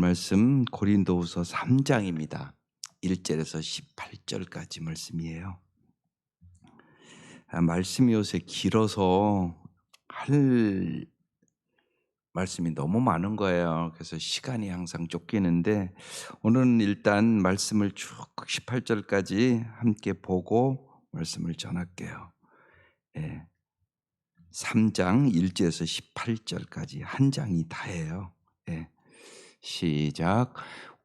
말씀 고린도후서 3장입니다. 1절에서 18절까지 말씀이에요. 말씀이 요새 길어서 할 말씀이 너무 많은 거예요. 그래서 시간이 항상 쫓기는데 오늘은 일단 말씀을 쭉 18절까지 함께 보고 말씀을 전할게요. 3장 1절에서 18절까지 한 장이 다예요. 시작.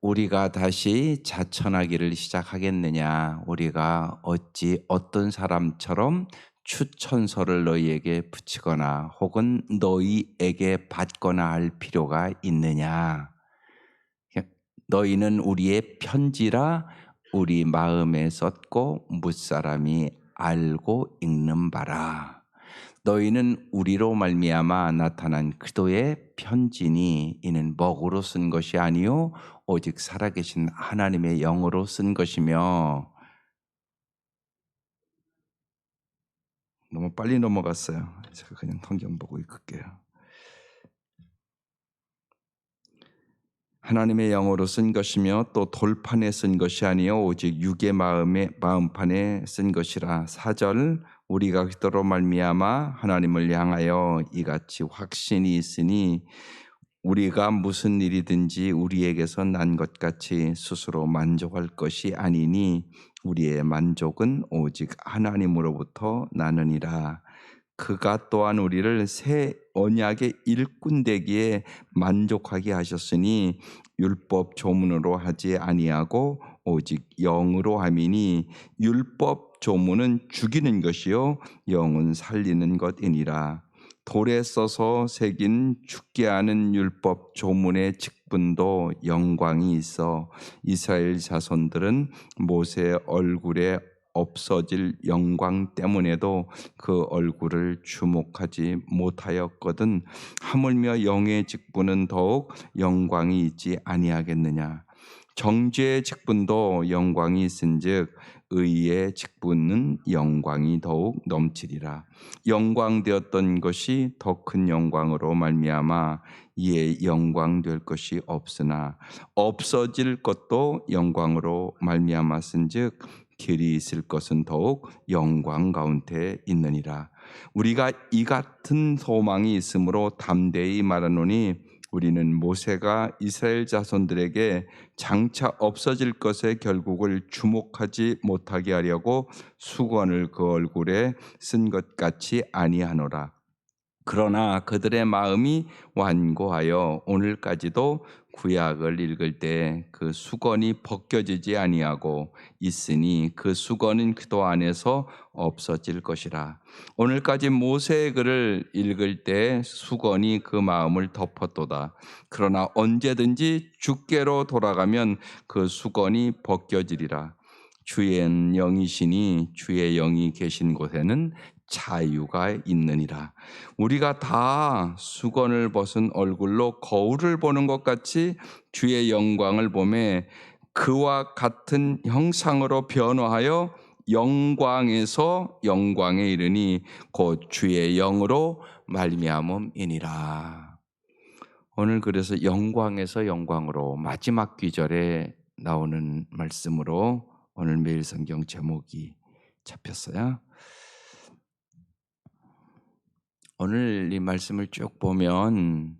우리가 다시 자천하기를 시작하겠느냐? 우리가 어찌 어떤 사람처럼 추천서를 너희에게 붙이거나 혹은 너희에게 받거나 할 필요가 있느냐? 너희는 우리의 편지라 우리 마음에 썼고 뭇사람이 알고 읽는 바라. 너희는 우리로 말미암아 나타난 그도의 편지니 이는 먹으로 쓴 것이 아니요 오직 살아계신 하나님의 영으로 쓴 것이며. 너무 빨리 넘어갔어요. 제가 그냥 성경 보고 읽을게요. 하나님의 영으로 쓴 것이며 또 돌판에 쓴 것이 아니요 오직 육의 마음판에 쓴 것이라. 4절. 우리가 그리스도로 말미암아 하나님을 향하여 이같이 확신이 있으니 우리가 무슨 일이든지 우리에게서 난 것 같이 스스로 만족할 것이 아니니 우리의 만족은 오직 하나님으로부터 나느니라. 그가 또한 우리를 새 언약의 일꾼 되기에 만족하게 하셨으니 율법 조문으로 하지 아니하고 오직 영으로 함이니 율법 조문은 죽이는 것이요 영은 살리는 것이니라. 돌에 써서 새긴 죽게 하는 율법 조문의 직분도 영광이 있어 이스라엘 자손들은 모세 얼굴에 없어질 영광 때문에도 그 얼굴을 주목하지 못하였거든. 하물며 영의 직분은 더욱 영광이 있지 아니하겠느냐? 정죄의 직분도 영광이 있은즉 의의 직분은 영광이 더욱 넘치리라. 영광되었던 것이 더 큰 영광으로 말미암아 이에 영광될 것이 없으나 없어질 것도 영광으로 말미암았은즉 길이 있을 것은 더욱 영광 가운데 있느니라. 우리가 이 같은 소망이 있으므로 담대히 말하노니 우리는 모세가 이스라엘 자손들에게 장차 없어질 것의 결국을 주목하지 못하게 하려고 수건을 그 얼굴에 쓴 것 같이 아니하노라. 그러나 그들의 마음이 완고하여 오늘까지도 구약을 읽을 때 그 수건이 벗겨지지 아니하고 있으니 그 수건은 그도 안에서 없어질 것이라. 오늘까지 모세의 글을 읽을 때 수건이 그 마음을 덮었도다. 그러나 언제든지 주께로 돌아가면 그 수건이 벗겨지리라. 주의 영이시니 주의 영이 계신 곳에는 자유가 있느니라. 우리가 다 수건을 벗은 얼굴로 거울을 보는 것 같이 주의 영광을 보매 그와 같은 형상으로 변화하여 영광에서 영광에 이르니 곧 주의 영으로 말미암음이니라. 오늘 그래서 영광에서 영광으로 마지막 귀절에 나오는 말씀으로 오늘 매일 성경 제목이 잡혔어요. 오늘 이 말씀을 쭉 보면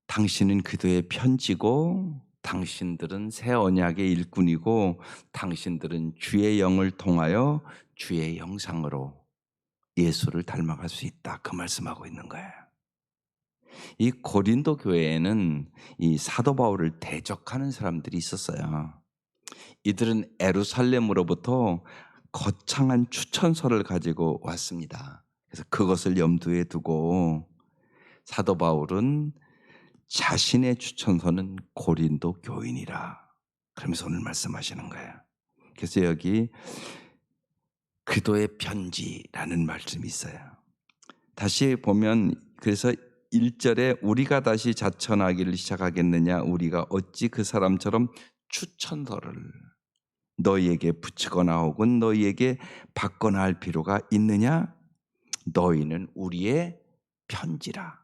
당신은 그도의 편지고 당신들은 새 언약의 일꾼이고 당신들은 주의 영을 통하여 주의 형상으로 예수를 닮아갈 수 있다. 그 말씀하고 있는 거예요. 이 고린도 교회에는 이 사도 바울을 대적하는 사람들이 있었어요. 이들은 예루살렘으로부터 거창한 추천서를 가지고 왔습니다. 그래서 그것을 염두에 두고 사도 바울은 자신의 추천서는 고린도 교인이라 그러면서 오늘 말씀하시는 거예요. 그래서 여기 그도의 편지라는 말씀이 있어요. 다시 보면 그래서 1절에 우리가 다시 자천하기를 시작하겠느냐? 우리가 어찌 그 사람처럼 추천서를 너희에게 붙이거나 혹은 너희에게 받거나 할 필요가 있느냐? 너희는 우리의 편지라.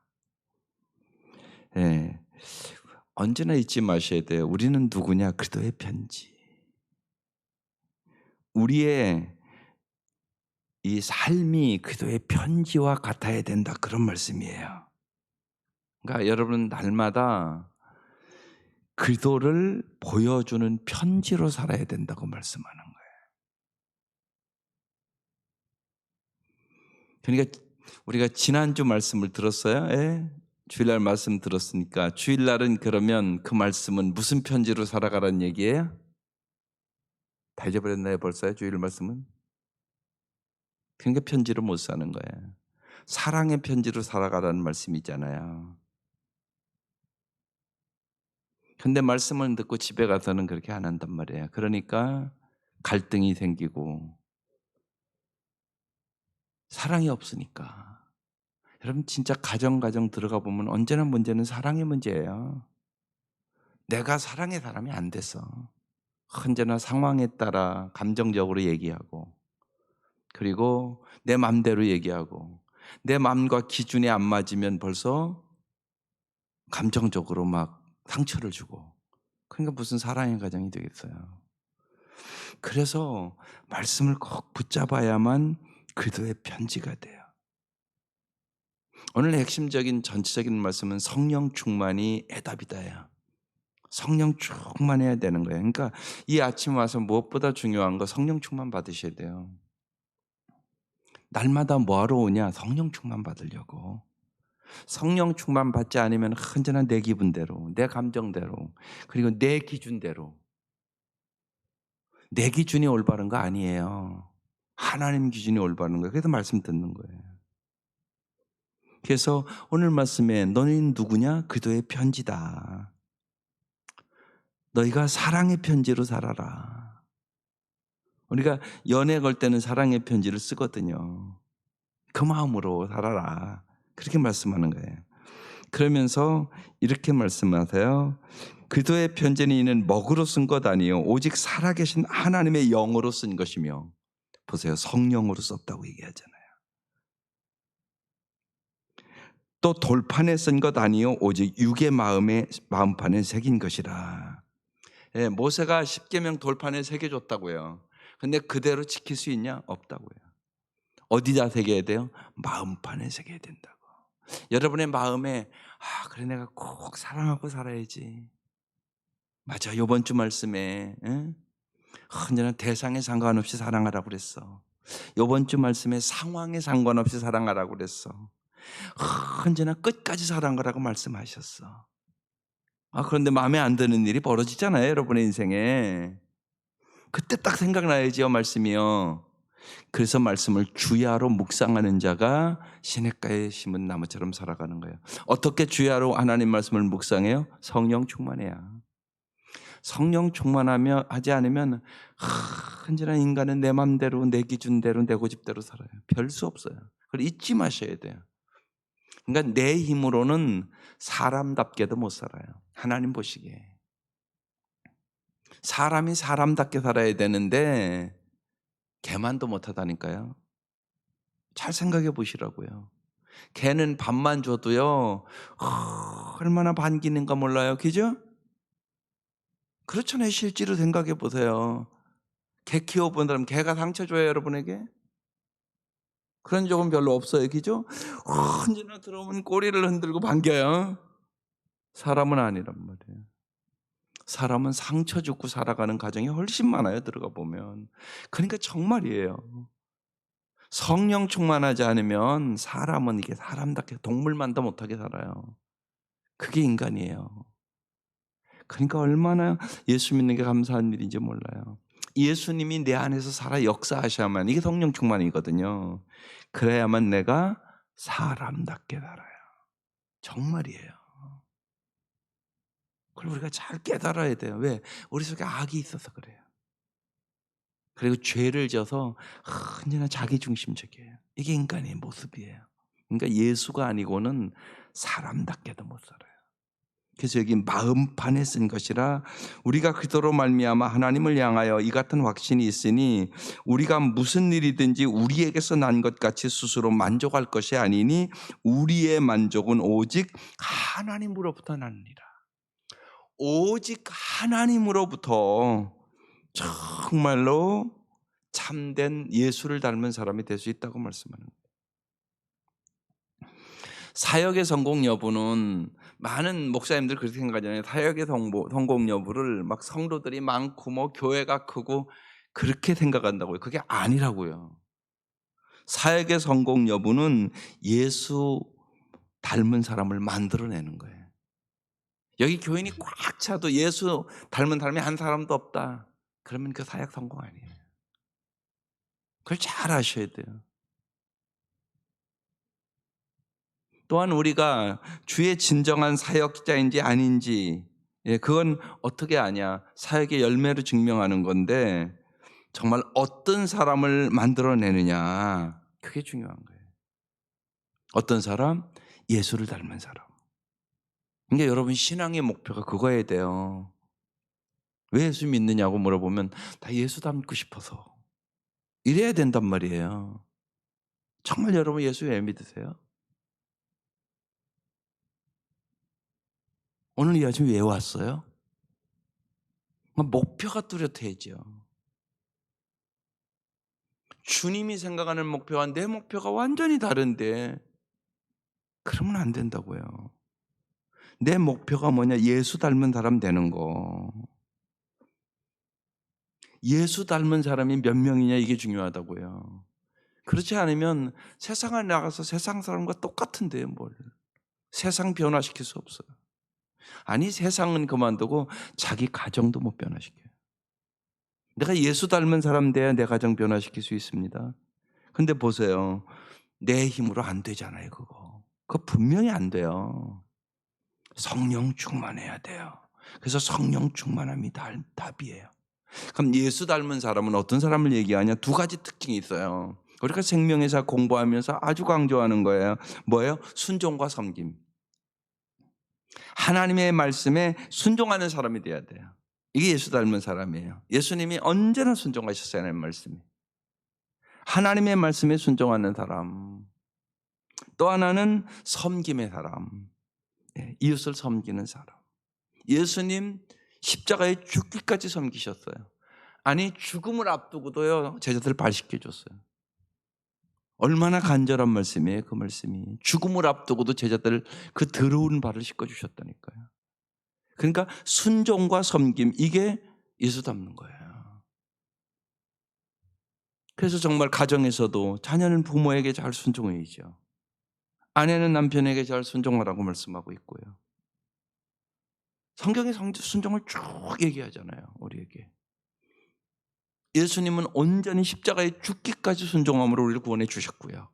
언제나 잊지 마셔야 돼요. 우리는 누구냐? 그리스도의 편지. 우리의 이 삶이 그리스도의 편지와 같아야 된다. 그런 말씀이에요. 그러니까 여러분 날마다 그리스도를 보여주는 편지로 살아야 된다고 말씀하는 거예요. 그러니까 우리가 지난주 말씀을 들었어요. 예? 주일날 말씀 들었으니까 주일날은 그러면 그 말씀은 무슨 편지로 살아가라는 얘기예요? 다 잊어버렸나요 벌써요? 주일 말씀은? 그러니까 편지로 못 사는 거예요. 사랑의 편지로 살아가라는 말씀이 있잖아요. 근데 말씀을 듣고 집에 가서는 그렇게 안 한단 말이에요. 그러니까 갈등이 생기고 사랑이 없으니까. 여러분 진짜 가정 들어가 보면 언제나 문제는 사랑의 문제예요. 내가 사랑의 사람이 안 돼서 언제나 상황에 따라 감정적으로 얘기하고 그리고 내 맘대로 얘기하고 내 맘과 기준이 안 맞으면 벌써 감정적으로 막 상처를 주고 그러니까 무슨 사랑의 가정이 되겠어요. 그래서 말씀을 꼭 붙잡아야만 그리스도의 편지가 돼요. 오늘 핵심적인 전체적인 말씀은 성령 충만이 해답이다요. 성령 충만해야 되는 거예요. 그러니까 이 아침 와서 무엇보다 중요한 거 성령 충만 받으셔야 돼요. 날마다 뭐하러 오냐? 성령 충만 받으려고. 성령 충만 받지 않으면 언제나 내 기분대로, 내 감정대로, 그리고 내 기준대로. 내 기준이 올바른 거 아니에요. 하나님 기준이 올바른 거예요. 그래서 말씀 듣는 거예요. 그래서 오늘 말씀에 너는 누구냐? 그리스도의 편지다. 너희가 사랑의 편지로 살아라. 우리가 연애 걸 때는 사랑의 편지를 쓰거든요. 그 마음으로 살아라. 그렇게 말씀하는 거예요. 그러면서 이렇게 말씀하세요. 그리스도의 편지는 이는 먹으로 쓴 것 아니요 오직 살아계신 하나님의 영으로 쓴 것이며 보세요. 성령으로 썼다고 얘기하잖아요. 또 돌판에 쓴 것 아니요 오직 육의 마음판에 새긴 것이라. 예, 모세가 십계명 돌판에 새겨줬다고요. 근데 그대로 지킬 수 있냐? 없다고요. 어디다 새겨야 돼요? 마음판에 새겨야 된다고. 여러분의 마음에 그래 내가 꼭 사랑하고 살아야지. 맞아. 이번 주 말씀에 언제나 대상에 상관없이 사랑하라고 그랬어. 이번 주 말씀에 상황에 상관없이 사랑하라고 그랬어. 언제나 끝까지 사랑하라고 말씀하셨어. 그런데 마음에 안 드는 일이 벌어지잖아요. 여러분의 인생에. 그때 딱 생각나야지요. 말씀이요. 그래서 말씀을 주야로 묵상하는 자가 시냇가에 심은 나무처럼 살아가는 거예요. 어떻게 주야로 하나님 말씀을 묵상해요? 성령 충만해야. 성령 충만하며 하지 않으면 언제나 인간은 내 맘대로 내 기준대로 내 고집대로 살아요. 별 수 없어요. 그걸 잊지 마셔야 돼요. 그러니까 내 힘으로는 사람답게도 못 살아요. 하나님 보시기에. 사람이 사람답게 살아야 되는데 개만도 못하다니까요. 잘 생각해 보시라고요. 개는 밥만 줘도요 얼마나 반기는가 몰라요. 그죠? 그렇잖아요. 실제로 생각해 보세요. 개 키워본 사람 개가 상처 줘요 여러분에게? 그런 적은 별로 없어요. 그죠? 언제나 들어오면 꼬리를 흔들고 반겨요. 사람은 아니란 말이에요. 사람은 상처 주고 살아가는 가정이 훨씬 많아요. 들어가 보면. 그러니까 정말이에요. 성령 충만하지 않으면 사람은 이게 사람답게 동물만도 못하게 살아요. 그게 인간이에요. 그러니까 얼마나 예수 믿는 게 감사한 일인지 몰라요. 예수님이 내 안에서 살아 역사하셔야만 이게 성령 충만이거든요. 그래야만 내가 사람답게 살아요. 정말이에요. 그걸 우리가 잘 깨달아야 돼요. 왜? 우리 속에 악이 있어서 그래요. 그리고 죄를 져서 언제나 자기중심적이에요. 이게 인간의 모습이에요. 그러니까 예수가 아니고는 사람답게도 못 살아요. 그래서 여기 마음판에 쓴 것이라 우리가 그리스도로 말미암아 하나님을 향하여 이 같은 확신이 있으니 우리가 무슨 일이든지 우리에게서 난 것 같이 스스로 만족할 것이 아니니 우리의 만족은 오직 하나님으로부터 나느니라. 오직 하나님으로부터 정말로 참된 예수를 닮은 사람이 될 수 있다고 말씀하는 거예요. 사역의 성공 여부는 많은 목사님들 그렇게 생각하잖아요. 사역의 성공 여부를 막 성도들이 많고 뭐 교회가 크고 그렇게 생각한다고요. 그게 아니라고요. 사역의 성공 여부는 예수 닮은 사람을 만들어내는 거예요. 여기 교인이 꽉 차도 예수 닮은 사람이 한 사람도 없다. 그러면 그 사역 성공 아니에요. 그걸 잘 아셔야 돼요. 또한 우리가 주의 진정한 사역자인지 아닌지, 그건 어떻게 아냐? 사역의 열매로 증명하는 건데 정말 어떤 사람을 만들어내느냐, 그게 중요한 거예요. 어떤 사람? 예수를 닮은 사람. 그러니까 여러분 신앙의 목표가 그거여야 돼요. 왜 예수 믿느냐고 물어보면 다 예수 닮고 싶어서. 이래야 된단 말이에요. 정말 여러분 예수 왜 믿으세요? 오늘 이 아침 왜 왔어요? 목표가 뚜렷해야죠. 주님이 생각하는 목표와 내 목표가 완전히 다른데 그러면 안 된다고요. 내 목표가 뭐냐? 예수 닮은 사람 되는 거. 예수 닮은 사람이 몇 명이냐 이게 중요하다고요. 그렇지 않으면 세상에 나가서 세상 사람과 똑같은데요, 뭘. 세상 변화시킬 수 없어요. 아니 세상은 그만두고 자기 가정도 못 변화시켜요. 내가 예수 닮은 사람 돼야 내 가정 변화시킬 수 있습니다. 근데 보세요. 내 힘으로 안 되잖아요, 그거. 그거 분명히 안 돼요. 성령 충만해야 돼요. 그래서 성령 충만함이 답이에요. 그럼 예수 닮은 사람은 어떤 사람을 얘기하냐? 두 가지 특징이 있어요. 우리가 생명의사 공부하면서 아주 강조하는 거예요. 뭐예요? 순종과 섬김. 하나님의 말씀에 순종하는 사람이 돼야 돼요. 이게 예수 닮은 사람이에요. 예수님이 언제나 순종하셨어요, 하나님의 말씀에. 하나님의 말씀에 순종하는 사람. 또 하나는 섬김의 사람. 이웃을 섬기는 사람. 예수님 십자가에 죽기까지 섬기셨어요. 아니 죽음을 앞두고도요 제자들 발식해줬어요. 얼마나 간절한 말씀이에요, 그 말씀이. 죽음을 앞두고도 제자들 그 더러운 발을 씻겨주셨다니까요. 그러니까 순종과 섬김, 이게 예수 닮는 거예요. 그래서 정말 가정에서도 자녀는 부모에게 잘 순종해야죠. 아내는 남편에게 잘 순종하라고 말씀하고 있고요. 성경의 순종을 쭉 얘기하잖아요, 우리에게. 예수님은 온전히 십자가에 죽기까지 순종함으로 우리를 구원해 주셨고요.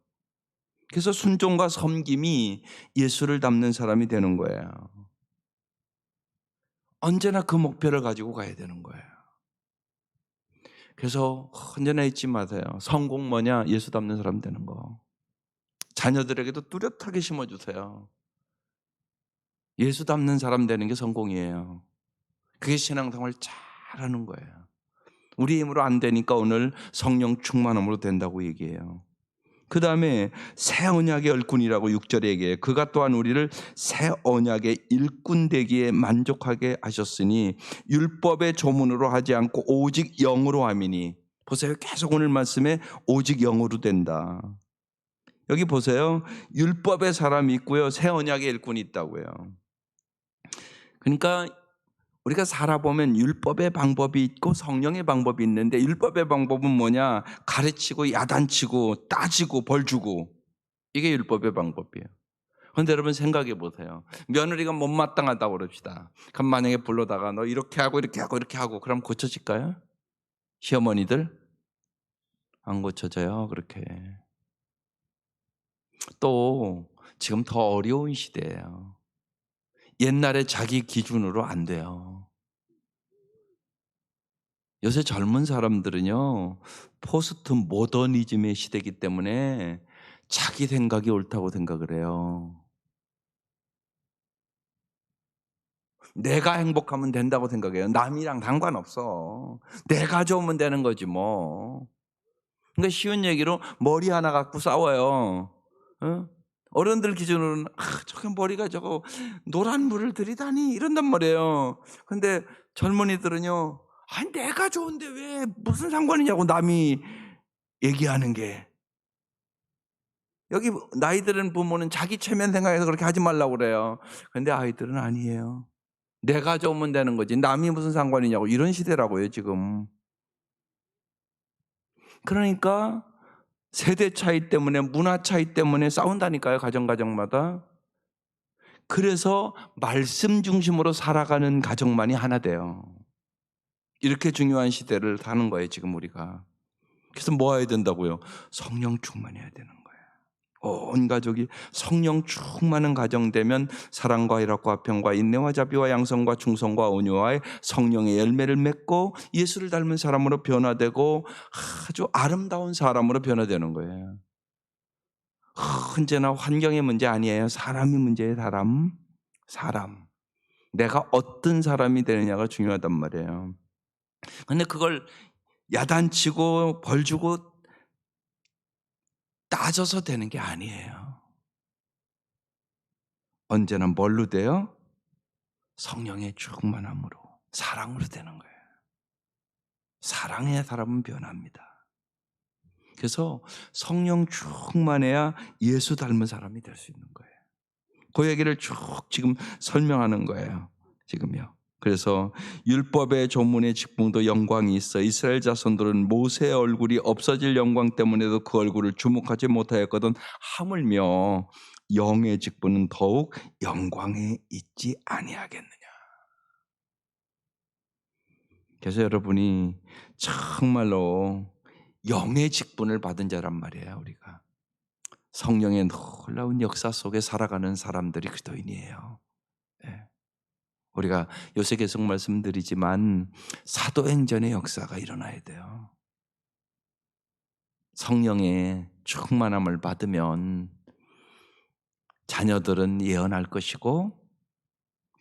그래서 순종과 섬김이 예수를 닮는 사람이 되는 거예요. 언제나 그 목표를 가지고 가야 되는 거예요. 그래서 언제나 잊지 마세요. 성공 뭐냐? 예수 닮는 사람 되는 거. 자녀들에게도 뚜렷하게 심어주세요. 예수 닮는 사람 되는 게 성공이에요. 그게 신앙생활 잘하는 거예요. 우리 힘으로 안 되니까 오늘 성령 충만함으로 된다고 얘기해요. 그 다음에 새 언약의 일꾼이라고 6절에 얘기해요. 그가 또한 우리를 새 언약의 일꾼 되기에 만족하게 하셨으니 율법의 조문으로 하지 않고 오직 영으로 함이니. 보세요. 계속 오늘 말씀에 오직 영으로 된다. 여기 보세요. 율법의 사람이 있고요. 새 언약의 일꾼이 있다고요. 그러니까 우리가 살아보면 율법의 방법이 있고 성령의 방법이 있는데 율법의 방법은 뭐냐? 가르치고 야단치고 따지고 벌 주고, 이게 율법의 방법이에요. 그런데 여러분 생각해 보세요. 며느리가 못마땅하다고 그럽시다. 그럼 만약에 불러다가 너 이렇게 하고 이렇게 하고 이렇게 하고 그럼 고쳐질까요? 시어머니들 안 고쳐져요. 그렇게. 또 지금 더 어려운 시대예요. 옛날에 자기 기준으로 안 돼요. 요새 젊은 사람들은요, 포스트 모더니즘의 시대이기 때문에 자기 생각이 옳다고 생각을 해요. 내가 행복하면 된다고 생각해요. 남이랑 상관없어. 내가 좋으면 되는 거지 뭐. 그러니까 쉬운 얘기로 머리 하나 갖고 싸워요. 어? 어른들 기준으로는 저게 머리가 저거 노란 물을 들이다니 이런단 말이에요. 근데 젊은이들은요, 아니 내가 좋은데 왜 무슨 상관이냐고 남이 얘기하는 게. 여기 나이들은 부모는 자기 체면 생각해서 그렇게 하지 말라고 그래요. 근데 아이들은 아니에요. 내가 좋으면 되는 거지 남이 무슨 상관이냐고, 이런 시대라고요 지금. 그러니까 세대 차이 때문에, 문화 차이 때문에 싸운다니까요, 가정마다. 그래서 말씀 중심으로 살아가는 가정만이 하나 돼요. 이렇게 중요한 시대를 사는 거예요 지금 우리가. 그래서 뭐 해야 된다고요? 성령 충만해야 되는 거예요. 온 가족이 성령 충만한 가정 되면 사랑과 희락과 화평과 인내와 자비와 양성과 충성과 온유와의 성령의 열매를 맺고 예수를 닮은 사람으로 변화되고 아주 아름다운 사람으로 변화되는 거예요. 언제나 환경의 문제 아니에요. 사람이 문제예요. 사람. 내가 어떤 사람이 되느냐가 중요하단 말이에요. 근데 그걸 야단치고 벌 주고 따져서 되는 게 아니에요. 언제나 뭘로 돼요? 성령의 충만함으로, 사랑으로 되는 거예요. 사랑의 사람은 변합니다. 그래서 성령 충만해야 예수 닮은 사람이 될 수 있는 거예요. 그 얘기를 쭉 지금 설명하는 거예요. 지금요. 그래서 율법의 조문의 직분도 영광이 있어 이스라엘 자손들은 모세의 얼굴이 없어질 영광 때문에도 그 얼굴을 주목하지 못하였거든 하물며 영의 직분은 더욱 영광에 있지 아니하겠느냐. 그래서 여러분이 정말로 영의 직분을 받은 자란 말이에요. 우리가 성령의 놀라운 역사 속에 살아가는 사람들이 그리스도인이에요. 네. 우리가 요새 계속 말씀드리지만 사도행전의 역사가 일어나야 돼요. 성령의 충만함을 받으면 자녀들은 예언할 것이고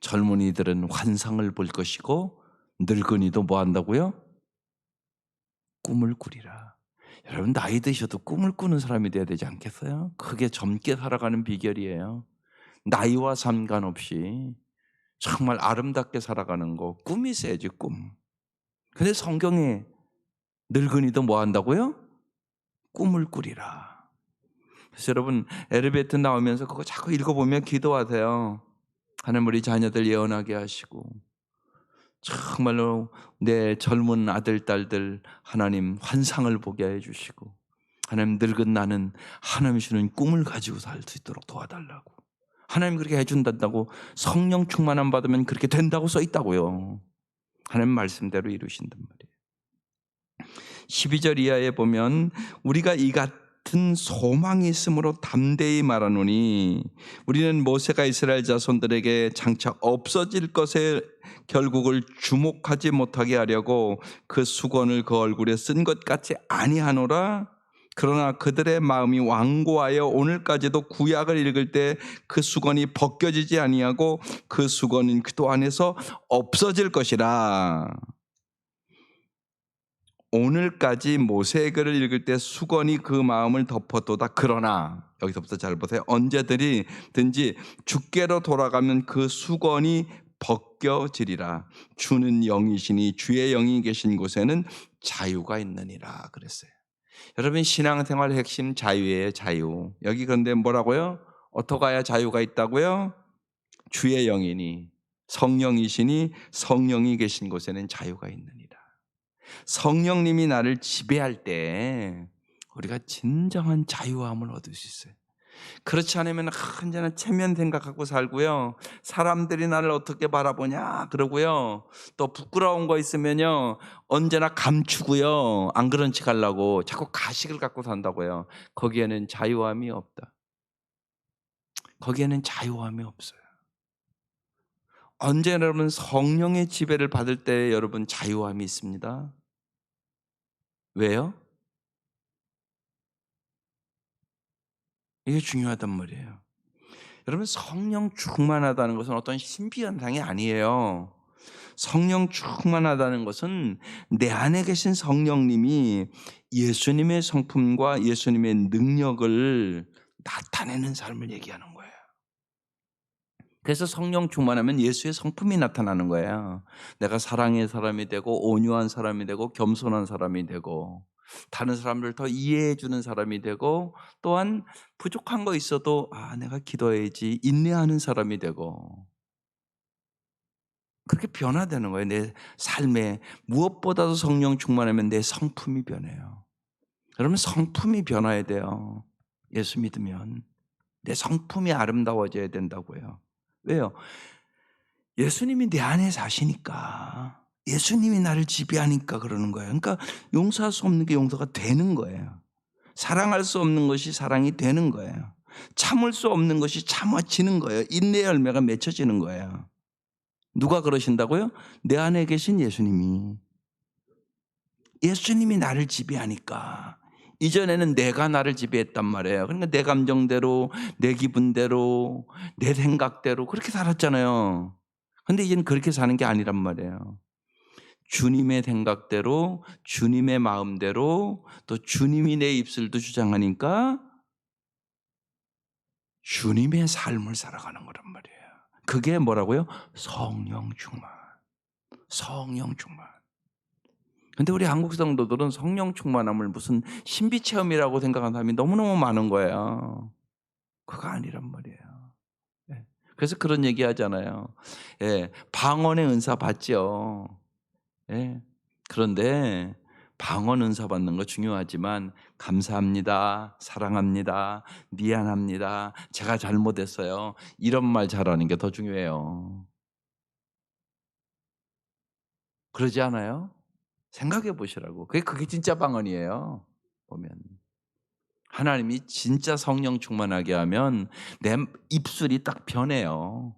젊은이들은 환상을 볼 것이고 늙은이도 뭐 한다고요? 꿈을 꾸리라. 여러분 나이 드셔도 꿈을 꾸는 사람이 돼야 되지 않겠어요? 그게 젊게 살아가는 비결이에요. 나이와 상관없이 정말 아름답게 살아가는 거 꿈이 있어야지 꿈. 근데 성경에 늙은이도 뭐 한다고요? 꿈을 꾸리라. 그래서 여러분 엘리베이터 나오면서 그거 자꾸 읽어보면 기도하세요. 하나님 우리 자녀들 예언하게 하시고 정말로 내 젊은 아들 딸들 하나님 환상을 보게 해주시고 하나님 늙은 나는 하나님 주는 꿈을 가지고 살 수 있도록 도와달라고. 하나님 그렇게 해준다고 성령 충만함 받으면 그렇게 된다고 써 있다고요. 하나님 말씀대로 이루신단 말이에요. 12절 이하에 보면 우리가 이 같은 소망이 있으므로 담대히 말하노니 우리는 모세가 이스라엘 자손들에게 장차 없어질 것의 결국을 주목하지 못하게 하려고 그 수건을 그 얼굴에 쓴 것 같이 아니하노라. 그러나 그들의 마음이 완고하여 오늘까지도 구약을 읽을 때 그 수건이 벗겨지지 아니하고 그 수건은 그도 안에서 없어질 것이라. 오늘까지 모세의 글을 읽을 때 수건이 그 마음을 덮어도다. 그러나 여기서부터 잘 보세요. 언제든지 주께로 돌아가면 그 수건이 벗겨지리라. 주는 영이시니 주의 영이 계신 곳에는 자유가 있느니라 그랬어요. 여러분 신앙생활의 핵심 자유예요. 자유. 여기 그런데 뭐라고요? 어떻게 해야 자유가 있다고요? 주의 영이니 성령이시니 성령이 계신 곳에는 자유가 있느니라. 성령님이 나를 지배할 때 우리가 진정한 자유함을 얻을 수 있어요. 그렇지 않으면 언제나 체면 생각하고 살고요. 사람들이 나를 어떻게 바라보냐 그러고요. 또 부끄러운 거 있으면요 언제나 감추고요. 안 그런 척 하려고 자꾸 가식을 갖고 산다고요. 거기에는 자유함이 없다. 거기에는 자유함이 없어요. 언제나 여러분 성령의 지배를 받을 때 여러분 자유함이 있습니다. 왜요? 이게 중요하단 말이에요. 여러분 성령 충만하다는 것은 어떤 신비현상이 아니에요. 성령 충만하다는 것은 내 안에 계신 성령님이 예수님의 성품과 예수님의 능력을 나타내는 삶을 얘기하는 거예요. 그래서 성령 충만하면 예수의 성품이 나타나는 거예요. 내가 사랑의 사람이 되고 온유한 사람이 되고 겸손한 사람이 되고 다른 사람들을 더 이해해 주는 사람이 되고 또한 부족한 거 있어도 내가 기도해야지 인내하는 사람이 되고 그렇게 변화되는 거예요. 내 삶에 무엇보다도 성령 충만하면 내 성품이 변해요. 그러면 성품이 변화해야 돼요. 예수 믿으면 내 성품이 아름다워져야 된다고요. 왜요? 예수님이 내 안에 사시니까 예수님이 나를 지배하니까 그러는 거예요. 그러니까 용서할 수 없는 게 용서가 되는 거예요. 사랑할 수 없는 것이 사랑이 되는 거예요. 참을 수 없는 것이 참아지는 거예요. 인내의 열매가 맺혀지는 거예요. 누가 그러신다고요? 내 안에 계신 예수님이. 예수님이 나를 지배하니까. 이전에는 내가 나를 지배했단 말이에요. 그러니까 내 감정대로, 내 기분대로, 내 생각대로 그렇게 살았잖아요. 근데 이제는 그렇게 사는 게 아니란 말이에요. 주님의 생각대로, 주님의 마음대로, 또 주님이 내 입술도 주장하니까 주님의 삶을 살아가는 거란 말이에요. 그게 뭐라고요? 성령 충만. 성령 충만. 근데 우리 한국 성도들은 성령 충만함을 무슨 신비 체험이라고 생각하는 사람이 너무너무 많은 거예요. 그거 아니란 말이에요. 예. 그래서 그런 얘기 하잖아요. 예, 방언의 은사 받죠. 예. 그런데 방언 은사 받는 거 중요하지만 감사합니다. 사랑합니다. 미안합니다. 제가 잘못했어요. 이런 말 잘하는 게 더 중요해요. 그러지 않아요? 생각해 보시라고. 그게 진짜 방언이에요. 보면. 하나님이 진짜 성령 충만하게 하면 내 입술이 딱 변해요.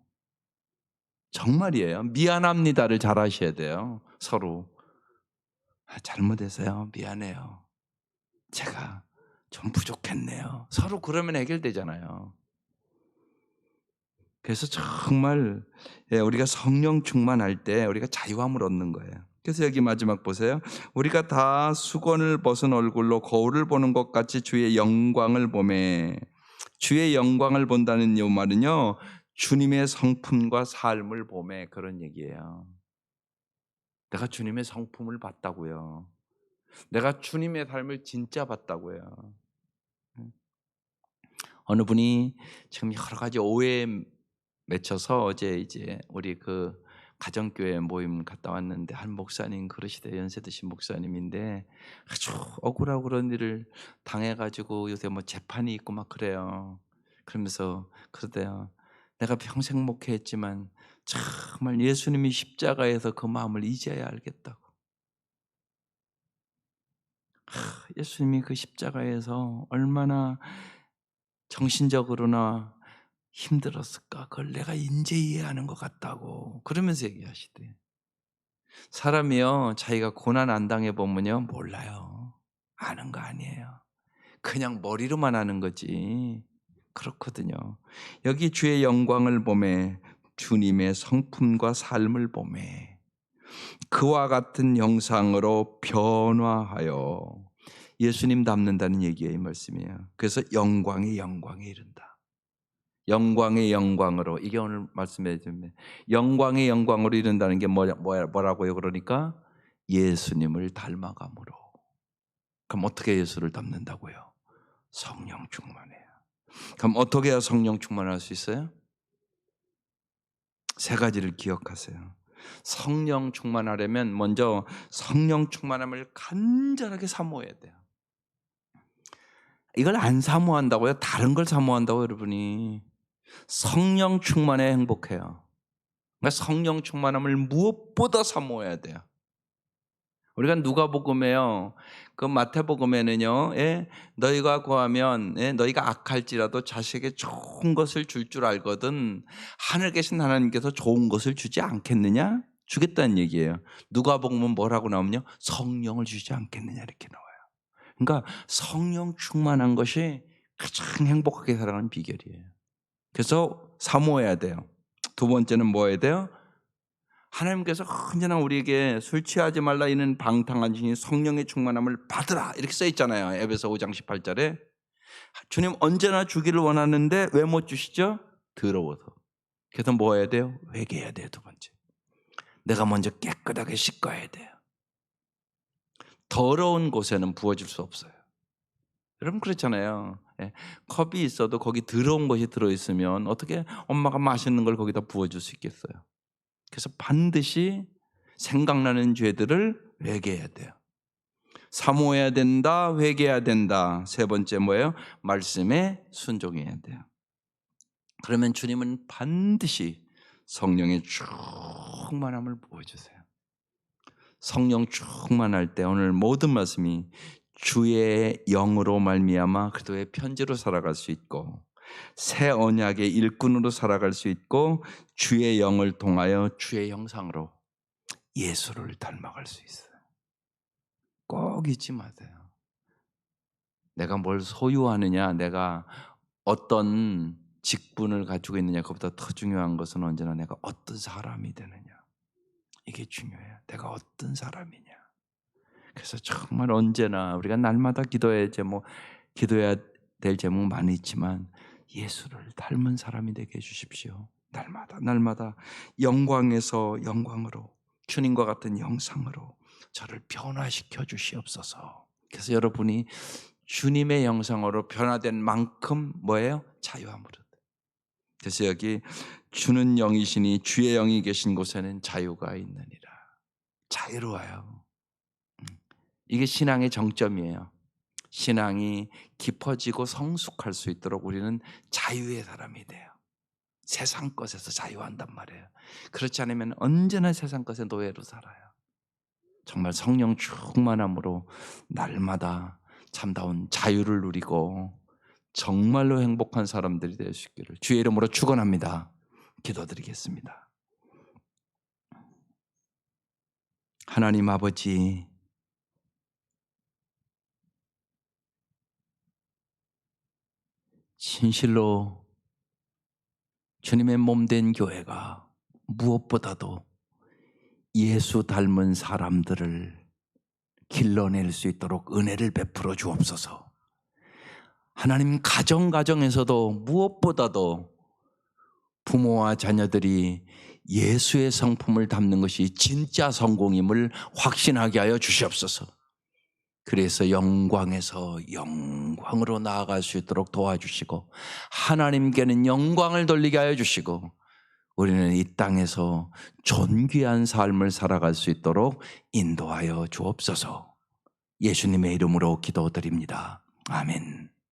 정말이에요. 미안합니다를 잘하셔야 돼요. 서로. 잘못해서요. 미안해요. 제가 좀 부족했네요. 서로 그러면 해결되잖아요. 그래서 정말 우리가 성령 충만할 때 우리가 자유함을 얻는 거예요. 그래서 여기 마지막 보세요. 우리가 다 수건을 벗은 얼굴로 거울을 보는 것 같이 주의 영광을 보매. 주의 영광을 본다는 이 말은요. 주님의 성품과 삶을 보매 그런 얘기예요. 내가 주님의 성품을 봤다고요. 내가 주님의 삶을 진짜 봤다고요. 어느 분이 지금 여러 가지 오해에 맺혀서 어제 이제 우리 그 가정교회 모임 갔다 왔는데 한 목사님 그러시대. 연세 드신 목사님인데 아주 억울하고 그런 일을 당해가지고 요새 뭐 재판이 있고 막 그래요. 그러면서 그러대요. 내가 평생 목회했지만 정말 예수님이 십자가에서 그 마음을 이제야 알겠다고. 예수님이 그 십자가에서 얼마나 정신적으로나 힘들었을까? 그걸 내가 인제 이해하는 것 같다고 그러면서 얘기하시대. 사람이요 자기가 고난 안 당해 보면요 몰라요. 아는 거 아니에요. 그냥 머리로만 아는 거지. 그렇거든요. 여기 주의 영광을 보매 주님의 성품과 삶을 보매 그와 같은 형상으로 변화하여 예수님 닮는다는 얘기예요. 이 말씀이에요. 그래서 영광의 영광에 이른다. 영광의 영광으로 이게 오늘 말씀해 주면 영광의 영광으로 이른다는 게 뭐라고요? 그러니까 예수님을 닮아감으로. 그럼 어떻게 예수를 닮는다고요? 성령 충만해요. 그럼 어떻게 해야 성령 충만할 수 있어요? 세 가지를 기억하세요. 성령 충만하려면 먼저 성령 충만함을 간절하게 사모해야 돼요. 이걸 안 사모한다고요? 다른 걸 사모한다고 여러분이. 성령 충만에 행복해요. 그러니까 성령 충만함을 무엇보다 사모해야 돼요. 우리가 누가복음에요. 그 마태복음에는요. 너희가 구하면 너희가 악할지라도 자식에게 좋은 것을 줄 알거든 하늘 계신 하나님께서 좋은 것을 주지 않겠느냐? 주겠다는 얘기예요. 누가복음은 뭐라고 나오면요. 성령을 주지 않겠느냐 이렇게 나와요. 그러니까 성령 충만한 것이 가장 행복하게 살아가는 비결이에요. 그래서 사모해야 돼요. 두 번째는 뭐 해야 돼요? 하나님께서 언제나 우리에게 술 취하지 말라 이는 방탕한 신이 성령의 충만함을 받으라 이렇게 써 있잖아요. 에베소 5장 18절에. 주님 언제나 주기를 원하는데 왜 못 주시죠? 더러워서. 그래서 뭐 해야 돼요? 회개해야 돼요. 두 번째. 내가 먼저 깨끗하게 씻어야 돼요. 더러운 곳에는 부어줄 수 없어요. 여러분 그렇잖아요. 예, 컵이 있어도 거기 더러운 것이 들어있으면 어떻게 엄마가 맛있는 걸 거기다 부어줄 수 있겠어요? 그래서 반드시 생각나는 죄들을 회개해야 돼요. 사모해야 된다, 회개해야 된다. 세 번째 뭐예요? 말씀에 순종해야 돼요. 그러면 주님은 반드시 성령의 충만함을 보여주세요. 성령 충만할 때 오늘 모든 말씀이 주의 영으로 말미암아 그리스도의 편지로 살아갈 수 있고 새 언약의 일꾼으로 살아갈 수 있고 주의 영을 통하여 주의 형상으로 예수를 닮아갈 수 있어요. 꼭 잊지 마세요. 내가 뭘 소유하느냐, 내가 어떤 직분을 가지고 있느냐, 그보다 더 중요한 것은 언제나 내가 어떤 사람이 되느냐. 이게 중요해요. 내가 어떤 사람이냐. 그래서 정말 언제나 우리가 날마다 기도해야 될 제목 많이 있지만 예수를 닮은 사람이 되게 해주십시오. 날마다 영광에서 영광으로 주님과 같은 형상으로 저를 변화시켜 주시옵소서. 그래서 여러분이 주님의 형상으로 변화된 만큼 뭐예요? 자유함으로. 그래서 여기 주는 영이시니 주의 영이 계신 곳에는 자유가 있느니라. 자유로워요. 이게 신앙의 정점이에요. 신앙이 깊어지고 성숙할 수 있도록 우리는 자유의 사람이 돼요. 세상 것에서 자유한단 말이에요. 그렇지 않으면 언제나 세상 것의 노예로 살아요. 정말 성령 충만함으로 날마다 참다운 자유를 누리고 정말로 행복한 사람들이 될 수 있기를 주의 이름으로 축원합니다. 기도드리겠습니다. 하나님 아버지, 진실로 주님의 몸된 교회가 무엇보다도 예수 닮은 사람들을 길러낼 수 있도록 은혜를 베풀어 주옵소서. 하나님 가정에서도 무엇보다도 부모와 자녀들이 예수의 성품을 담는 것이 진짜 성공임을 확신하게 하여 주시옵소서. 그래서 영광에서 영광으로 나아갈 수 있도록 도와주시고 하나님께는 영광을 돌리게 하여 주시고 우리는 이 땅에서 존귀한 삶을 살아갈 수 있도록 인도하여 주옵소서. 예수님의 이름으로 기도드립니다. 아멘.